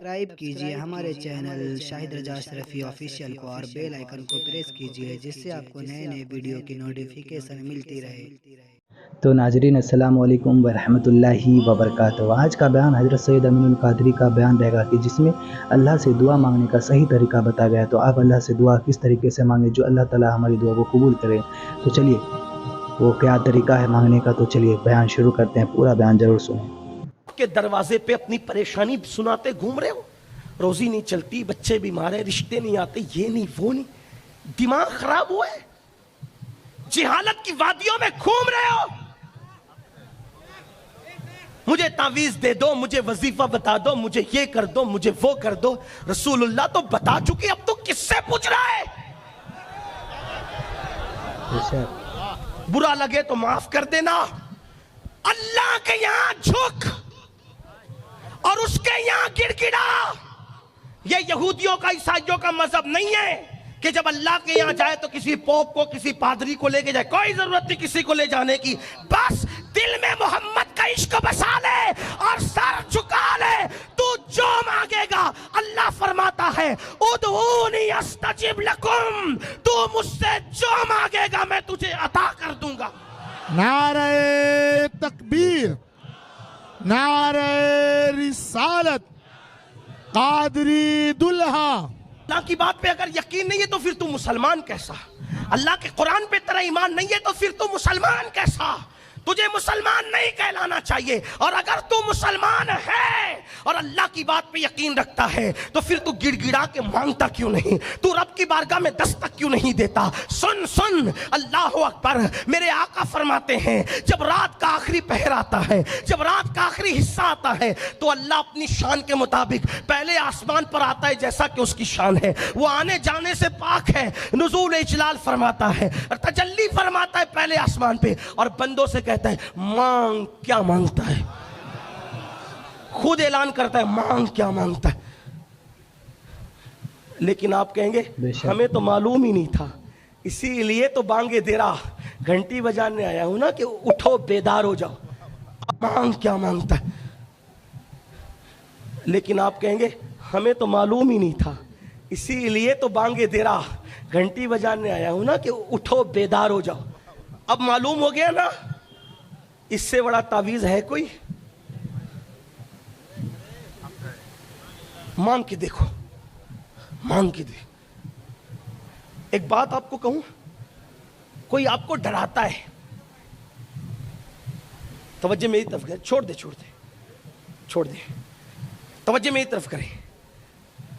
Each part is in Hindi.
सब्सक्राइब कीजिए हमारे चैनल शाहिद रजा अशरफी ऑफिशियल को और बेल आइकन को प्रेस कीजिए जिससे आपको नए नए वीडियो की नोटिफिकेशन मिलती रहे। तो नाजरीन अस्सलाम वालेकुम वरहमतुल्लाहि वबरकातुहू। आज का बयान हज़रत सैयद अमीनुल कादरी का बयान रहेगा कि जिसमें अल्लाह से दुआ मांगने का सही तरीका बताया गया है। तो आप अल्लाह से दुआ किस तरीके से मांगे जो अल्लाह ताला हमारी दुआ को कबूल करे। तो चलिए वो क्या तरीका है मांगने का, तो चलिए बयान शुरू करते हैं। पूरा बयान जरूर सुनें। के दरवाजे पे अपनी परेशानी सुनाते घूम रहे हो, रोजी नहीं चलती, बच्चे बीमार है, रिश्ते नहीं आते, ये नहीं वो नहीं, दिमाग खराब हुआ है, जिहालत की वादियों में घूम रहे हो। मुझे तावीज दे दो, मुझे वजीफा बता दो, मुझे ये कर दो, मुझे वो कर दो। रसूलुल्लाह तो बता चुके, अब तो किससे पूछ रहा है? बुरा लगे तो माफ कर देना। अल्लाह के यहां झुक और उसके यहां गिड़गिड़ा। ये यहूदियों का, ईसाइयों का मजहब नहीं है कि जब अल्लाह के यहां जाए तो किसी पोप को, किसी पादरी को लेके जाए। कोई जरूरत नहीं किसी को ले जाने की, बस दिल में मोहम्मद का इश्क बसा ले और सर झुका ले। तू जो मांगेगा, अल्लाह फरमाता है उदऊनी अस्तजिब लकुम, तू मुझसे जो मांगेगा मैं तुझे अता कर दूंगा। नारे तकबीर, नारे रिसालत, कादरी दुल्हा। अल्लाह की बात पे अगर यकीन नहीं है तो फिर तू मुसलमान कैसा? अल्लाह के कुरान पे तेरा ईमान नहीं है तो फिर तू मुसलमान कैसा? तुझे मुसलमान नहीं कहलाना चाहिए। और अगर तू मुसलमान है और अल्लाह की बात पे यकीन रखता है तो फिर तू गिड़गिड़ा के मांगता क्यों नहीं? तू रब की बारगाह में दस्तक क्यों नहीं देता? सुन सुन, अल्लाह अकबर। मेरे आका फरमाते हैं जब रात का आखिरी पहर आता है, जब रात का आखिरी हिस्सा आता है तो अल्लाह अपनी शान के मुताबिक पहले आसमान पर आता है जैसा कि उसकी शान है। वो आने जाने से पाक है, नुज़ूल इजलाल फरमाता है, तजल्ली फरमाता है पहले आसमान पे और बंदों से कहता है मांग। क्या मांगता है? खुद ऐलान करता है मांग क्या मांगता है। लेकिन आप कहेंगे हमें तो मालूम ही नहीं था, इसीलिए तो बांगे दे रहा, घंटी बजाने आया हूं ना कि उठो बेदार हो जाओ। मांग क्या मांगता है? लेकिन आप कहेंगे हमें तो मालूम ही नहीं था, इसीलिए तो बांगे दे रहा, घंटी बजाने आया हूं ना कि उठो बेदार हो जाओ। अब मालूम हो गया ना, इससे बड़ा तावीज है कोई? मांग के देखो, मांग के दे। एक बात आपको कहूं, कोई आपको डराता है, तवज्जो मेरी तरफ करे, छोड़ दे छोड़ दे छोड़ दे, तवज्जो मेरी तरफ करे।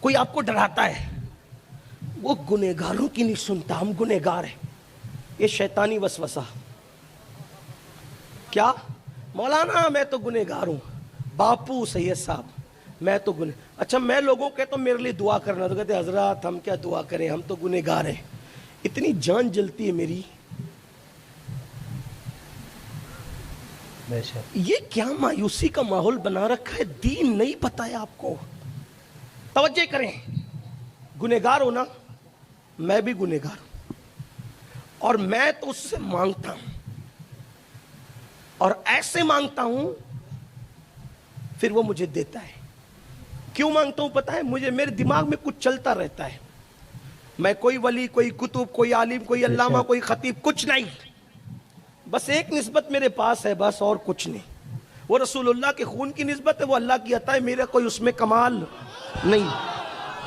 कोई आपको डराता है, वो गुनहगारों की नहीं सुनता, हम गुनहगार हैं, ये शैतानी वसवसा। क्या मौलाना मैं तो गुनहगार हूं, बापू सैयद साहब मैं तो गुने। अच्छा मैं लोगों के तो मेरे लिए दुआ करना, तो कहते हजरत हम क्या दुआ करें, हम तो गुनहगार हैं। इतनी जान जलती है मेरी। ये क्या मायूसी का माहौल बना रखा है, दीन नहीं पता है आपको। तवज्जो करें, गुनहगार हो ना, मैं भी गुनहगार हूं और मैं तो उससे मांगता हूं और ऐसे मांगता हूं फिर वो मुझे देता है। क्यों मांगता हूं पता है? मुझे, मेरे दिमाग में कुछ चलता रहता है। मैं कोई वली, कोई कुतुब, कोई आलिम, कोई अल्लामा, कोई खतीब, कुछ नहीं। बस एक निस्बत मेरे पास है, बस और कुछ नहीं। वो रसूलुल्लाह के खून की निस्बत है, वो अल्लाह की अता है, मेरा कोई उसमें कमाल नहीं,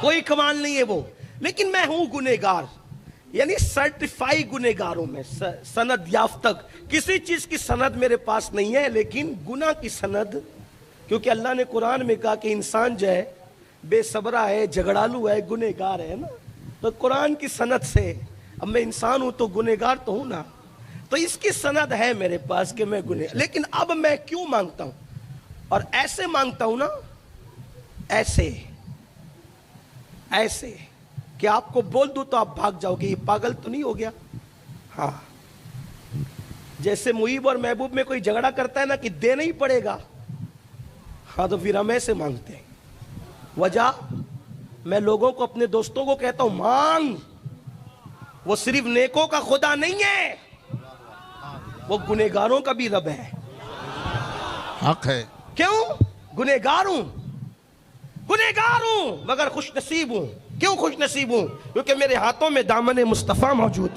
कोई कमाल नहीं है वो। लेकिन मैं हूं गुनहगार, यानी सर्टिफाई गुनहगार हूं मैं, सनद याफ्ता। किसी चीज की सनद मेरे पास नहीं है, लेकिन गुनाह की सनद, क्योंकि अल्लाह ने कुरान में कहा कि इंसान जो है बेसब्रा है, झगड़ालू है, गुनहगार है ना। तो कुरान की सनद से अब मैं इंसान हूं तो गुनहगार तो हूं ना, तो इसकी सनद है मेरे पास कि मैं गुनह। लेकिन अब मैं क्यों मांगता हूं और ऐसे मांगता हूं ना, ऐसे ऐसे कि आपको बोल दूं तो आप भाग जाओगे, ये पागल तो नहीं हो गया? हाँ, जैसे मुईब और महबूब में कोई झगड़ा करता है ना कि देना ही पड़ेगा, हाँ तो फिर हम ऐसे मांगते हैं। वजह, मैं लोगों को, अपने दोस्तों को कहता हूं मांग, वो सिर्फ नेकों का खुदा नहीं है, वो गुनहगारों का भी रब है। हक है। क्यों? गुनहगार हूं, गुनहगार हूं मगर खुश नसीब हूं। क्यों खुश नसीब हूं? क्योंकि मेरे हाथों में दामन मुस्तफा मौजूद।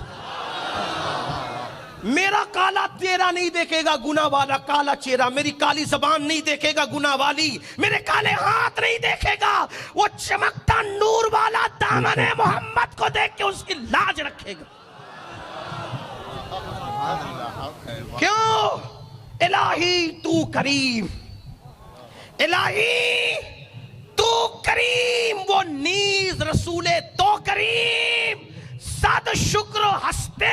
मेरा काला चेहरा नहीं देखेगा गुनाह वाला काला चेहरा, मेरी काली जबान नहीं देखेगा गुनाह वाली, मेरे काले हाथ नहीं देखेगा, वो चमकता नूर वाला दामन मोहम्मद को देख के उसकी लाज रखेगा। क्यों? इलाही तू करीम, इलाही तू करीम, वो नीज रसूले तो करीम, सद शुक्र हस्ते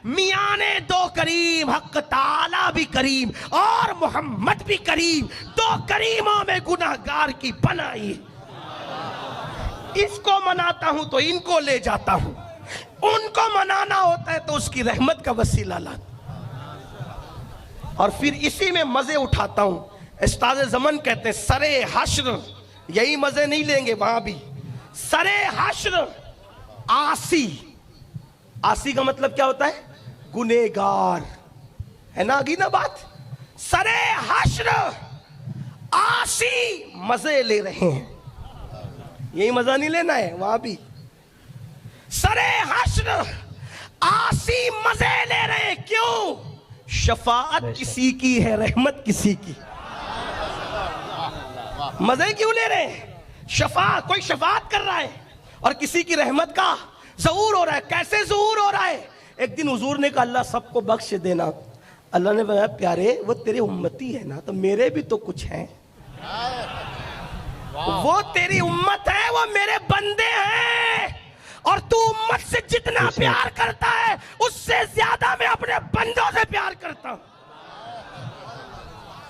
मियाने दो करीम, हक ताला भी करीम और मोहम्मद भी करीम, दो करीमों में गुनाहगार की बनाई। इसको मनाता हूं तो इनको ले जाता हूं, उनको मनाना होता है तो उसकी रहमत का वसीला लाता और फिर इसी में मजे उठाता हूं। उस्ताद ज़मन कहते हैं सरे हश्र, यही मजे नहीं लेंगे वहां भी। सरे हश्र आसी, आसी का मतलब क्या होता है? गुनेगार, है ना? आगी ना बात। सरे हश्र आसी मजे ले रहे हैं, यही मजा नहीं लेना है वहां भी। सरे हश्र आसी मजे ले रहे हैं। क्यों? शफाअत किसी की है, रहमत किसी की। मजे क्यों ले रहे हैं? शफाअत, कोई शफाअत कर रहा है और किसी की रहमत का ज़हूर हो रहा है। कैसे ज़हूर हो रहा है? एक दिन हुजूर ने कहा अल्लाह सबको बख्श देना। अल्लाह ने बताया प्यारे वो तेरे उम्मती है ना, तो मेरे भी तो कुछ हैं। वो तेरी उम्मत है, वो मेरे बंदे हैं, और तू उम्मत से जितना प्यार करता है उससे ज्यादा मैं अपने बंदों से प्यार करता हूं।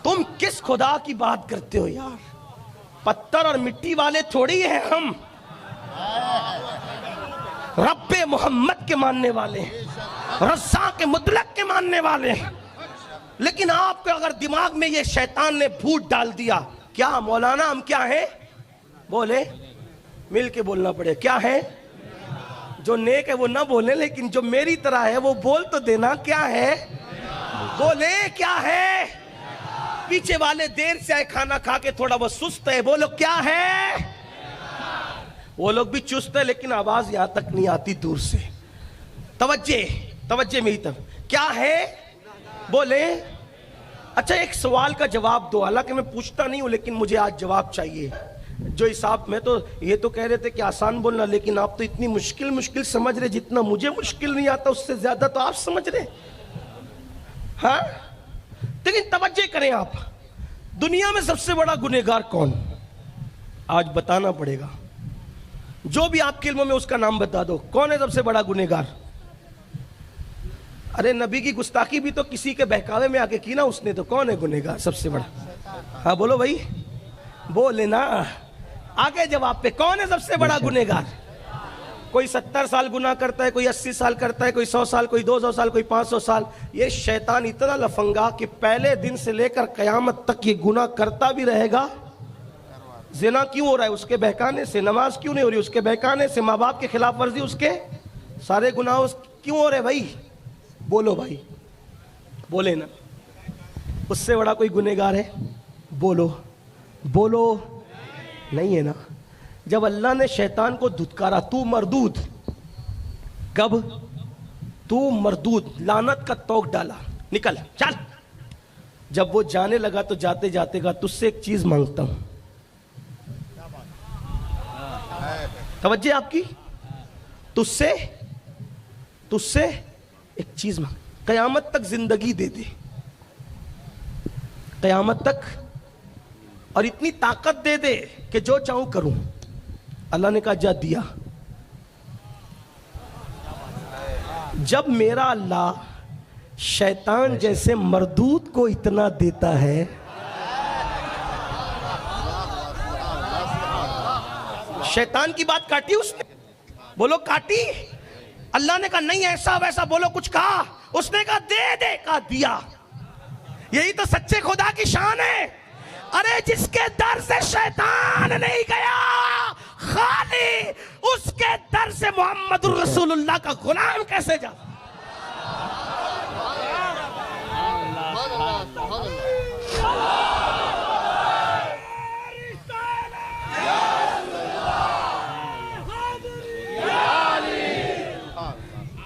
तुम किस खुदा की बात करते हो यार? पत्थर और मिट्टी वाले थोड़ी हैं हम, रब्बे मोहम्मद के मानने वाले, रज़्ज़ाक़ के मुतलक के मानने वाले। लेकिन आपको अगर दिमाग में ये शैतान ने भूत डाल दिया, क्या मौलाना हम क्या हैं? बोले, मिल के बोलना पड़े, क्या है? जो नेक है वो ना बोले, लेकिन जो मेरी तरह है वो बोल तो देना। क्या है? बोले क्या है? पीछे वाले देर से आए, खाना खा के थोड़ा बहुत सुस्त है, बोलो क्या है? वो लोग भी चुस्त है लेकिन आवाज यहां तक नहीं आती, दूर से। तवज्जे मेरी तरफ, क्या है? बोले। अच्छा एक सवाल का जवाब दो, हालांकि मैं पूछता नहीं हूं लेकिन मुझे आज जवाब चाहिए। जो हिसाब में तो ये तो कह रहे थे कि आसान बोलना, लेकिन आप तो इतनी मुश्किल समझ रहे, जितना मुझे मुश्किल नहीं आता उससे ज्यादा तो आप समझ रहे। हाँ, लेकिन तवज्जो करें आप, दुनिया में सबसे बड़ा गुनहगार कौन? आज बताना पड़ेगा। जो भी आपके इल्म में उसका नाम बता दो, कौन है सबसे बड़ा गुनहगार? अरे नबी की गुस्ताखी भी तो किसी के बहकावे में आके की ना उसने, तो कौन है गुनहगार सबसे बड़ा? हाँ बोलो भाई, बोले ना। आगे जवाब पे, कौन है सबसे बड़ा गुनहगार? कोई 70 साल गुनाह करता है, कोई 80 साल करता है, कोई 100 साल, कोई 200 साल, कोई 500 साल। ये शैतान इतना लफंगा कि पहले दिन से लेकर कयामत तक ये गुनाह करता भी रहेगा। ज़िना क्यों हो रहा है? उसके बहकाने से। नमाज क्यों नहीं हो रही? उसके बहकाने से। माँ बाप के खिलाफ वर्जी, उसके सारे गुनाह क्यों हो रहे भाई? बोलो भाई, बोले ना। उससे बड़ा कोई गुनहगार है? बोलो बोलो, नहीं है ना। जब अल्लाह ने शैतान को धुतकारा, तू मरदूद, कब? तू मरदूद, लानत का तोक डाला, निकल चल। जब वो जाने लगा तो जाते जाते कहा तुझसे एक चीज मांगता हूं। तवज्जो आपकी, तुझसे एक चीज मांग, कयामत तक जिंदगी दे दे, कयामत तक, और इतनी ताकत दे दे कि जो चाहूं करूं। अल्लाह ने कहा जा दिया। जब मेरा अल्लाह शैतान जैसे मरदूद को इतना देता है, शैतान की बात काटी उसने? बोलो काटी? अल्लाह ने कहा नहीं ऐसा वैसा, बोलो कुछ कहा? उसने कहा दे दे, कहा दिया। यही तो सच्चे खुदा की शान है। अरे जिसके दर से शैतान नहीं गया, खाली उसके दर से मोहम्मदुर रसूलुल्लाह का गुलाम कैसे जा?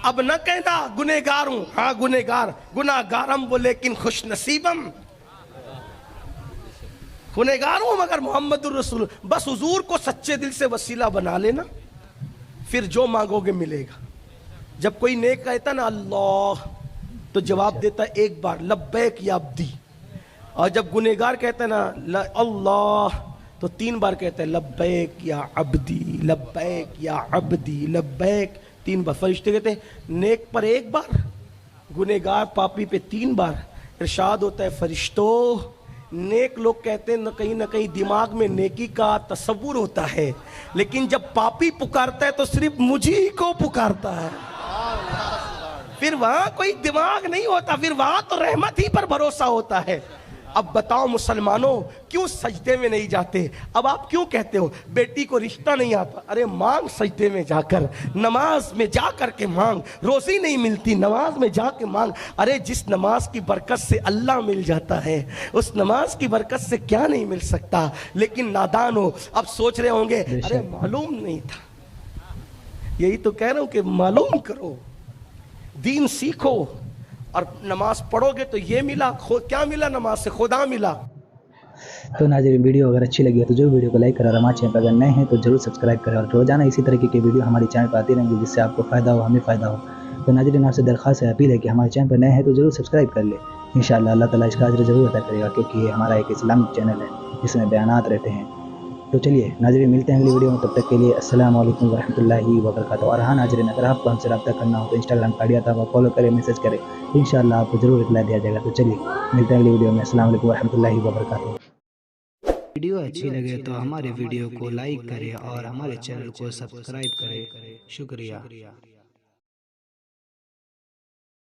अब न कहना गुनहगार हूं, हाँ गुनहगार, गुनाहगारम वो लेकिन खुश नसीबम, गुनहगार हूं मगर मोहम्मदुर रसूल। बस हुजूर को सच्चे दिल से वसीला बना लेना, फिर जो मांगोगे मिलेगा। जब कोई नेक कहता ना अल्लाह, तो जवाब देता एक बार लब्बैक या अब्दी, और जब गुनहगार कहता ना अल्लाह, तो 3 बार कहता है लब्बैक या अब्दी, लब्बैक या अब्दी, लब्बैक 3 बार। फरिश्ते कहते हैं नेक पर 1 बार, गुनहगार पापी पे 3 बार। इरशाद होता है फरिश्तों, नेक लोग कहते हैं न कहीं दिमाग में नेकी का तसव्वुर होता है, लेकिन जब पापी पुकारता है तो सिर्फ मुझी को पुकारता है, फिर वहां कोई दिमाग नहीं होता, फिर वहां तो रहमत ही पर भरोसा होता है। अब बताओ मुसलमानों, क्यों सजदे में नहीं जाते? अब आप क्यों कहते हो बेटी को रिश्ता नहीं आता? अरे मांग सजदे में जाकर, नमाज में जाकर के मांग। रोजी नहीं मिलती, नमाज में जाके मांग। अरे जिस नमाज की बरकत से अल्लाह मिल जाता है, उस नमाज की बरकत से क्या नहीं मिल सकता? लेकिन नादान हो, अब सोच रहे होंगे अरे मालूम नहीं था। यही तो कह रहा हूं कि मालूम करो, दीन सीखो, और नमाज पढ़ोगे तो ये मिला, क्या मिला नमाज से? खुदा मिला। तो नाज़रीन, वीडियो अगर अच्छी लगी है तो जो वीडियो को लाइक करें, और हमारे चैनल पर अगर नए हैं तो जरूर सब्सक्राइब करें, और रोजाना इसी तरीके की वीडियो हमारे चैनल पर आती रहेंगी, जिससे आपको फ़ायदा हो, हमें फ़ायदा हो। तो नाज़रीन, आपसे दरख्वास्त है, अपील है कि हमारे चैनल पर नए हैं तो जरूर सब्सक्राइब कर ले। इंशाअल्लाह अल्लाह ताला इसका अजर जरूर अता करेगा, क्योंकि ये हमारा एक इस्लामिक चैनल है जिसमें बयानात रहते हैं। तो चलिए नाज़रीन, मिलते हैं अगली वीडियो में, तब तक के लिए अस्सलाम वालेकुम वरहमतुल्लाहि वबरकातुहू। और हाँ नाज़रीन, अगर आपको हमसे रब्ता करना हो तो इंस्टाग्राम का आईडी आता है, फॉलो करें, मैसेज करें, इंशाअल्लाह आपको जरूर रिप्लाई दिया जाएगा। तो चलिए मिलते हैं अगली वीडियो में। अस्सलाम वालेकुम वरहमतुल्लाहि वबरकातुहू। वीडियो अच्छी लगे तो हमारे वीडियो को लाइक करें और हमारे चैनल को सब्सक्राइब करें। शुक्रिया।